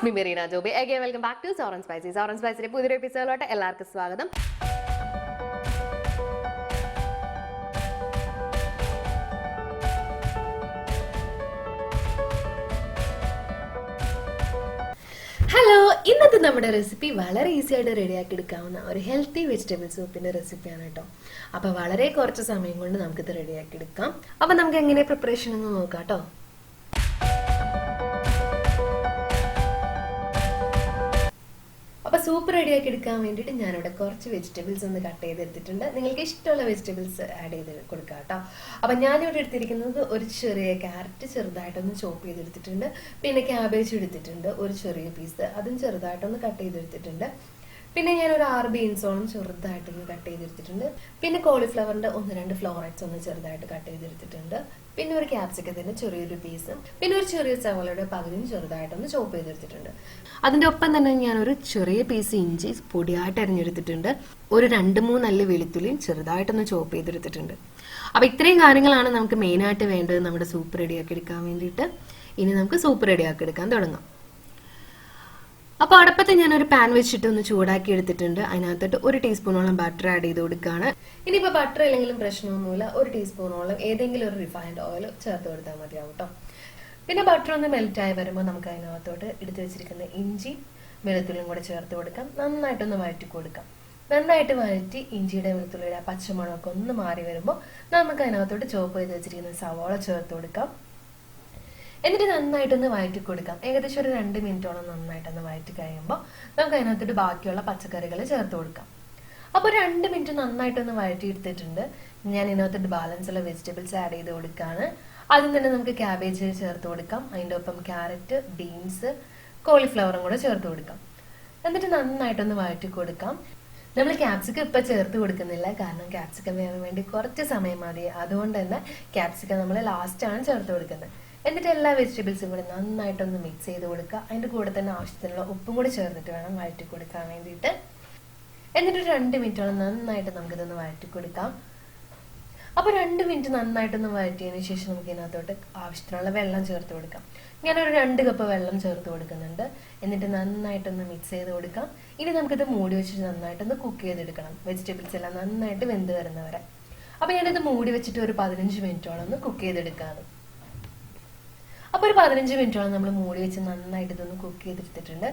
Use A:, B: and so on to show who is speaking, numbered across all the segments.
A: It's me Marina Joby. Again, welcome back to Sour and Spicy. Sour and Spicy പുതിയൊരു എപ്പിസോഡിലോട്ട് എല്ലാവർക്കും സ്വാഗതം. Hello, ഇന്നത്തെ നമ്മുടെ റെസിപ്പി വളരെ ഈസി ആയിട്ട് റെഡിയാക്കി എടുക്കാവുന്ന ഒരു ഹെൽത്തി വെജിറ്റബിൾ സൂപ്പിന്റെ റെസിപ്പിയാണ് കേട്ടോ. അപ്പൊ വളരെ കുറച്ച് സമയം കൊണ്ട് നമുക്കിത് റെഡിയാക്കി എടുക്കാം. അപ്പൊ നമുക്ക് എങ്ങനെ പ്രിപ്പറേഷൻ എന്ന് നോക്കാം കേട്ടോ. അപ്പോൾ സൂപ്പ് റെഡിയാക്കി എടുക്കാൻ വേണ്ടിയിട്ട് ഞാനിവിടെ കുറച്ച് വെജിറ്റബിൾസ് ഒന്ന് കട്ട് ചെയ്തെടുത്തിട്ടുണ്ട്. നിങ്ങൾക്ക് ഇഷ്ടമുള്ള വെജിറ്റബിൾസ് ആഡ് ചെയ്ത് കൊടുക്കാം കേട്ടോ. അപ്പം ഞാനിവിടെ എടുത്തിരിക്കുന്നത് ഒരു ചെറിയ ക്യാരറ്റ് ചെറുതായിട്ടൊന്ന് ചോപ്പ് ചെയ്തെടുത്തിട്ടുണ്ട്. പിന്നെ ക്യാബേജ് എടുത്തിട്ടുണ്ട് ഒരു ചെറിയ പീസ്, അതും ചെറുതായിട്ടൊന്ന് കട്ട് ചെയ്തെടുത്തിട്ടുണ്ട്. പിന്നെ ഞാൻ ഒരു 6 ബീൻസോളം ചെറുതായിട്ടൊന്ന് കട്ട് ചെയ്തെടുത്തിട്ടുണ്ട്. പിന്നെ കോളിഫ്ലവറിന്റെ 1-2 ഫ്ലോററ്റ്സ് ഒന്ന് ചെറുതായിട്ട് കട്ട് ചെയ്തെടുത്തിട്ടുണ്ട്. പിന്നെ ഒരു ക്യാപ്സിക്കത്തിന്റെ ചെറിയൊരു പീസും പിന്നെ ഒരു ചെറിയ സവോളയുടെ പകുതിയും ചെറുതായിട്ടൊന്ന് ചോപ്പ് ചെയ്തെടുത്തിട്ടുണ്ട്. അതിന്റെ ഒപ്പം തന്നെ ഞാൻ ഒരു ചെറിയ പീസ് ഇഞ്ചി പൊടിയായിട്ട് അരിഞ്ഞെടുത്തിട്ടുണ്ട്. ഒരു 2-3 അല്ലി വെളുത്തുള്ളിയും ചെറുതായിട്ടൊന്ന് ചോപ്പ് ചെയ്തെടുത്തിട്ടുണ്ട്. അപ്പൊ ഇത്രയും കാര്യങ്ങളാണ് നമുക്ക് മെയിൻ ആയിട്ട് വേണ്ടത് നമ്മുടെ സൂപ്പ് റെഡിയാക്കി എടുക്കാൻ വേണ്ടിയിട്ട്. ഇനി നമുക്ക് സൂപ്പ് റെഡിയാക്കി എടുക്കാൻ തുടങ്ങാം. അപ്പോൾ അടുപ്പത്ത് ഞാനൊരു പാൻ വെച്ചിട്ട് ഒന്ന് ചൂടാക്കി എടുത്തിട്ടുണ്ട്. അതിനകത്തോട്ട് 1 ടീസ്പൂണോളം ബട്ടർ ആഡ് ചെയ്ത് കൊടുക്കുകയാണ്. ഇനിയിപ്പോൾ ബട്ടർ ഇല്ലെങ്കിലും പ്രശ്നമൊന്നുമില്ല, 1 ടീസ്പൂണോളം ഏതെങ്കിലും ഒരു റിഫൈൻഡ് ഓയിൽ ചേർത്ത് കൊടുത്താൽ മതിയാവും കേട്ടോ. പിന്നെ ബട്ടർ ഒന്ന് മെൽറ്റായി വരുമ്പോൾ നമുക്ക് അതിനകത്തോട്ട് എടുത്തു വെച്ചിരിക്കുന്ന ഇഞ്ചി വെളുത്തുള്ളിയും കൂടെ ചേർത്ത് കൊടുക്കാം. നന്നായിട്ടൊന്ന് വഴറ്റി കൊടുക്കാം. നന്നായിട്ട് വഴറ്റി ഇഞ്ചിയുടെ വെളുത്തുള്ളിയുടെ പച്ചമണമൊക്കെ ഒന്ന് മാറി വരുമ്പോൾ നമുക്ക് അതിനകത്തോട്ട് ചോപ്പ് ചെയ്ത് വെച്ചിരിക്കുന്ന സവോള ചേർത്ത് കൊടുക്കാം. എന്നിട്ട് നന്നായിട്ടൊന്ന് വഴറ്റി കൊടുക്കാം. ഏകദേശം ഒരു 2 മിനിറ്റോളം നന്നായിട്ടൊന്ന് വഴറ്റി കഴിയുമ്പോൾ നമുക്ക് അതിനകത്തോട്ട് ബാക്കിയുള്ള പച്ചക്കറികൾ ചേർത്ത് കൊടുക്കാം. അപ്പോൾ 2 മിനിറ്റ് നന്നായിട്ടൊന്ന് വഴറ്റി എടുത്തിട്ടുണ്ട്. ഞാൻ ഇതിനകത്തോട്ട് ബാലൻസ് ഉള്ള വെജിറ്റബിൾസ് ആഡ് ചെയ്ത് കൊടുക്കുകയാണ്. ആദ്യം തന്നെ നമുക്ക് ക്യാബേജ് ചേർത്ത് കൊടുക്കാം. അതിൻ്റെ ഒപ്പം ക്യാരറ്റ്, ബീൻസ്, കോളിഫ്ലവറും കൂടെ ചേർത്ത് കൊടുക്കാം. എന്നിട്ട് നന്നായിട്ടൊന്ന് വഴറ്റി കൊടുക്കാം. നമ്മൾ ക്യാപ്സിക്കം ഇപ്പം ചേർത്ത് കൊടുക്കുന്നില്ല, കാരണം ക്യാപ്സിക്കം വേവാൻ വേണ്ടി കുറച്ച് സമയം മതി. അതുകൊണ്ട് തന്നെ ക്യാപ്സിക്കം നമ്മൾ ലാസ്റ്റാണ് ചേർത്ത് കൊടുക്കുന്നത്. എന്നിട്ട് എല്ലാ വെജിറ്റബിൾസും കൂടി നന്നായിട്ടൊന്ന് മിക്സ് ചെയ്ത് കൊടുക്കുക. അതിൻ്റെ കൂടെ തന്നെ ആവശ്യത്തിനുള്ള ഉപ്പും കൂടി ചേർത്തിട്ട് വേണം വഴറ്റി കൊടുക്കാൻ വേണ്ടിയിട്ട്. എന്നിട്ട് 2 മിനിറ്റോളം നന്നായിട്ട് നമുക്കിതൊന്ന് വഴറ്റി കൊടുക്കാം. അപ്പോൾ 2 മിനിറ്റ് നന്നായിട്ടൊന്ന് വഴറ്റിയതിന് ശേഷം നമുക്ക് ഇതിനകത്തോട്ട് ആവശ്യത്തിനുള്ള വെള്ളം ചേർത്ത് കൊടുക്കാം. ഞാനൊരു 2 കപ്പ് വെള്ളം ചേർത്ത് കൊടുക്കുന്നുണ്ട്. എന്നിട്ട് നന്നായിട്ടൊന്ന് മിക്സ് ചെയ്ത് കൊടുക്കാം. ഇനി നമുക്കിത് മൂടി വെച്ചിട്ട് നന്നായിട്ടൊന്ന് കുക്ക് ചെയ്തെടുക്കണം, വെജിറ്റബിൾസ് എല്ലാം നന്നായിട്ട് വെന്ത് വരുന്നവരെ. അപ്പോൾ ഞാനിത് മൂടി വെച്ചിട്ട് ഒരു 15 മിനിറ്റോളം ഒന്ന് കുക്ക് ചെയ്തെടുക്കാറ്. അപ്പോൾ ഒരു 15 മിനിറ്റോളം നമ്മൾ മൂടി വെച്ച് നന്നായിട്ട് ഇതൊന്ന് കുക്ക് ചെയ്തെടുത്തിട്ടുണ്ട്.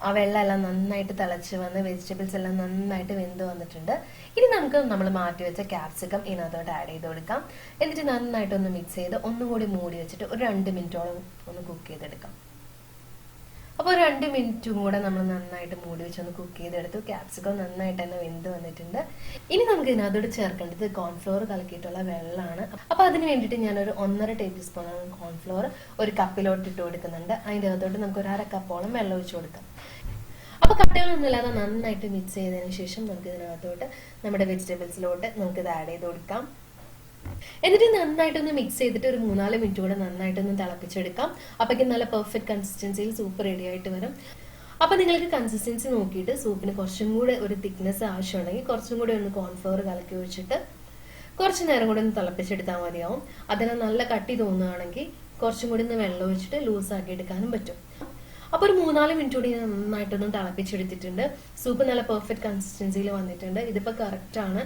A: ആ വെള്ളം എല്ലാം നന്നായിട്ട് തിളച്ച് വന്ന് വെജിറ്റബിൾസ് എല്ലാം നന്നായിട്ട് വെന്ത് വന്നിട്ടുണ്ട്. ഇനി നമുക്ക് നമ്മൾ മാറ്റി വെച്ച ക്യാപ്സിക്കം ഇതിനകത്തോട്ട് ആഡ് ചെയ്ത് കൊടുക്കാം. എന്നിട്ട് നന്നായിട്ടൊന്ന് മിക്സ് ചെയ്ത് ഒന്നുകൂടി മൂടി വെച്ചിട്ട് ഒരു 2 മിനിറ്റോളം ഒന്ന് കുക്ക് ചെയ്തെടുക്കാം. അപ്പോൾ 2 മിനിറ്റും കൂടെ നമ്മൾ നന്നായിട്ട് മൂടി വെച്ചൊന്ന് കുക്ക് ചെയ്തെടുത്തു. ക്യാപ്സിക്കം നന്നായിട്ട് തന്നെ വെന്ത് വന്നിട്ടുണ്ട്. ഇനി നമുക്ക് ഇതിനകത്തോട്ട് ചേർക്കേണ്ടത് കോൺഫ്ലോർ കലക്കിയിട്ടുള്ള വെള്ളമാണ്. അപ്പോൾ അതിന് വേണ്ടിയിട്ട് ഞാനൊരു 1.5 ടേബിൾ സ്പൂണോളം കോൺഫ്ലോർ ഒരു കപ്പിലോട്ട് ഇട്ട് കൊടുക്കുന്നുണ്ട്. അതിൻ്റെ അകത്തോട്ട് നമുക്ക് ഒരു 1/2 കപ്പോളം വെള്ളം ഒഴിച്ച് കൊടുക്കാം. അപ്പോൾ കട്ടകളൊന്നുമില്ലാതെ നന്നായിട്ട് മിക്സ് ചെയ്തതിന് ശേഷം നമുക്ക് ഇതിനകത്തോട്ട് നമ്മുടെ വെജിറ്റബിൾസിലോട്ട് നമുക്കിത് ആഡ് ചെയ്ത് കൊടുക്കാം. എന്നിട്ട് നന്നായിട്ടൊന്ന് മിക്സ് ചെയ്തിട്ട് ഒരു 3-4 മിനിറ്റ് കൂടെ നന്നായിട്ടൊന്ന് തിളപ്പിച്ചെടുക്കാം. അപ്പോഴേക്കും നല്ല പെർഫെക്റ്റ് കൺസിസ്റ്റൻസിയിൽ സൂപ്പ് റെഡി ആയിട്ട് വരും. അപ്പോൾ നിങ്ങൾക്ക് കൺസിസ്റ്റൻസി നോക്കിയിട്ട് സൂപ്പിന് കുറച്ചും കൂടെ ഒരു തിക്നെസ് ആവശ്യമുണ്ടെങ്കിൽ കുറച്ചും കൂടെ ഒന്ന് കോൺഫ്ലവർ കലക്കി ഒഴിച്ചിട്ട് കുറച്ച് നേരം കൂടെ ഒന്ന് തിളപ്പിച്ചെടുത്താൽ മതിയാവും. അതിന് നല്ല കട്ടി തോന്നുകയാണെങ്കിൽ കുറച്ചും കൂടി ഒന്ന് വെള്ളം ഒഴിച്ചിട്ട് ലൂസാക്കി എടുക്കാനും പറ്റും. അപ്പോൾ ഒരു 3-4 മിനിറ്റ് കൂടി നന്നായിട്ടൊന്ന് തിളപ്പിച്ചെടുത്തിട്ടുണ്ട്. സൂപ്പ് നല്ല പെർഫെക്റ്റ് കൺസിസ്റ്റൻസിയിൽ വന്നിട്ടുണ്ട്. ഇതിപ്പോൾ കറക്റ്റാണ്.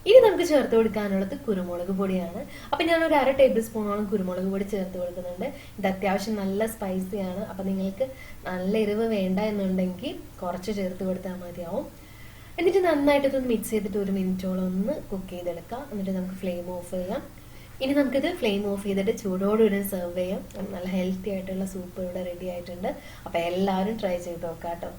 A: ഇനി നമുക്ക് ചേർത്ത് കൊടുക്കാനുള്ളത് കുരുമുളക് പൊടിയാണ്. അപ്പം ഞാനൊരു 1/2 ടേബിൾ സ്പൂണോളം കുരുമുളക് പൊടി ചേർത്ത് കൊടുക്കുന്നുണ്ട്. ഇത് അത്യാവശ്യം നല്ല സ്പൈസിയാണ്. അപ്പം നിങ്ങൾക്ക് നല്ല എരിവ് വേണ്ട എന്നുണ്ടെങ്കിൽ കുറച്ച് ചേർത്ത് കൊടുത്താൽ മതിയാവും. എന്നിട്ട് നന്നായിട്ട് ഇതൊന്ന് മിക്സ് ചെയ്തിട്ട് 1 മിനിറ്റോളം ഒന്ന് കുക്ക് ചെയ്തെടുക്കാം. എന്നിട്ട് നമുക്ക് ഫ്ലെയിം ഓഫ് ചെയ്യാം. ഇനി നമുക്കിത് ഫ്ലെയിം ഓഫ് ചെയ്തിട്ട് ചൂടോടുകൂടി സെർവ് ചെയ്യാം. നല്ല ഹെൽത്തി ആയിട്ടുള്ള സൂപ്പ് ഇവിടെ റെഡി ആയിട്ടുണ്ട്. അപ്പോൾ എല്ലാവരും ട്രൈ ചെയ്ത് നോക്കാം കേട്ടോ.